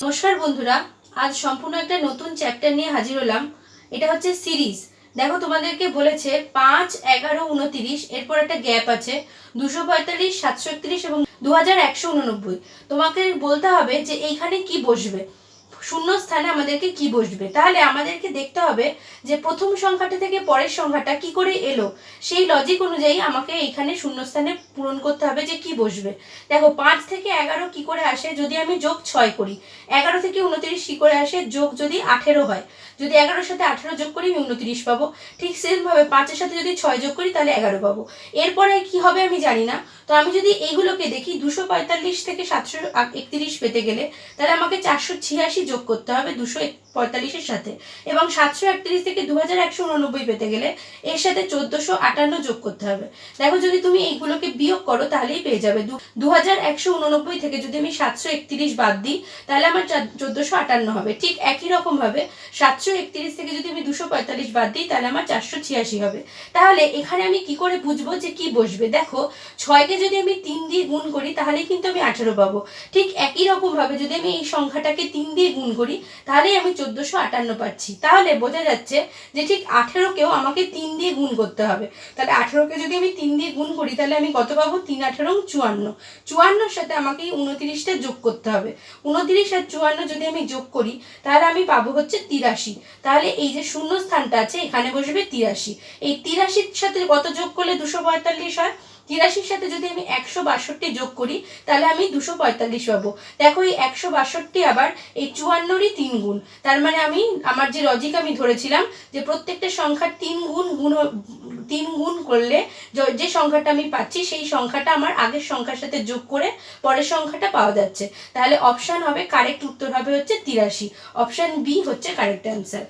নমস্কার বন্ধুরা, আজ সম্পূর্ণ একটা নতুন চ্যাপ্টার নিয়ে হাজির হলাম। এটা হচ্ছে সিরিজ। দেখো, তোমাদেরকে বলেছে 5, 11, 29, এরপর একটা গ্যাপ আছে 245, 731 এবং 2189। তোমাকে বলতে হবে যে এইখানে কি বসবে, শূন্য স্থানে আমাদেরকে কি বসবে। তাহলে আমাদেরকে দেখতে হবে যে প্রথম সংখ্যাটা থেকে পরের সংখ্যাটা কি করে এলো, সেই লজিক অনুযায়ী আমাকে এইখানে শূন্যস্থানে পূরণ করতে হবে যে কি বসবে। দেখো, 5 থেকে 11 কি করে আসে, যদি আমি যোগ 6 করি। 11 থেকে 29 কি করে আসে, যোগ যদি 18 হয়। যদি 11-এর সাথে 18 যোগ করি আমি 29 পাবো। ঠিক সেমভাবে 5-এর সাথে যদি 6 যোগ করি তাহলে 11 পাবো। এরপরে কি হবে আমি জানি না। তো আমি যদি এইগুলোকে দেখি, 245 থেকে 731 পেতে গেলে তাহলে আমাকে 486 যোগ করতে হবে 245-এর সাথে, এবং 731 থেকে 2189 পেতে গেলে এর সাথে 1458 যোগ করতে হবে। দেখো, যদি তুমি এইগুলোকে বিয়োগ করো তাহলেই পেয়ে যাবে। 2189 থেকে যদি আমি 731 বাদ দিই তাহলে আমার 1458 হবে। ঠিক একই রকম ভাবে 731 থেকে যদি আমি 245 বাদ দিই তাহলে আমার 486 হবে। তাহলে এখানে আমি কি করে বুঝবো যে কি বসবে? দেখো, 6কে যদি আমি 3 দিয়ে গুণ করি তাহলে কিন্তু আমি 18 পাবো। ঠিক একই রকম ভাবে যদি আমি এই সংখ্যাটাকে 3 দিয়ে গুণ করি তাহলেই আমি 1458 পাচ্ছি। তাহলে বোঝা যাচ্ছে যে ঠিক 18কেও আমাকে 3 দিয়ে গুণ করতে হবে। তাহলে 18কে যদি আমি 3 দিয়ে গুণ করি তাহলে আমি কত পাবো? 3 18 54। 54-এর সাথে আমাকে 29টা যোগ করতে হবে। 29 আর 54 যদি আমি যোগ করি তাহলে আমি পাবো হচ্ছে 83। তাহলে এই যে শূন্য স্থানটা আছে এখানে বসবে 83। এই 83-র সাথে কত যোগ করলে 245 হয়? 83-র সাথে যদি আমি 162 যোগ করি তাহলে আমি 245 পাবো। দেখো, এই 162 আবার এই 54-রই 3 গুণ। তার মানে আমি আমার যে লজিক আমি ধরেছিলাম যে প্রত্যেকটা সংখ্যার 3 গুণ করলে যে সংখ্যাটা আমি পাচ্ছি সেই সংখ্যাটা আমার আগের সংখ্যার সাথে যোগ করে পরের সংখ্যাটা পাওয়া যাচ্ছে। তাহলে অপশন হবে, কারেক্ট উত্তর হবে হচ্ছে 83। অপশন বি হচ্ছে কারেক্ট অ্যান্সার।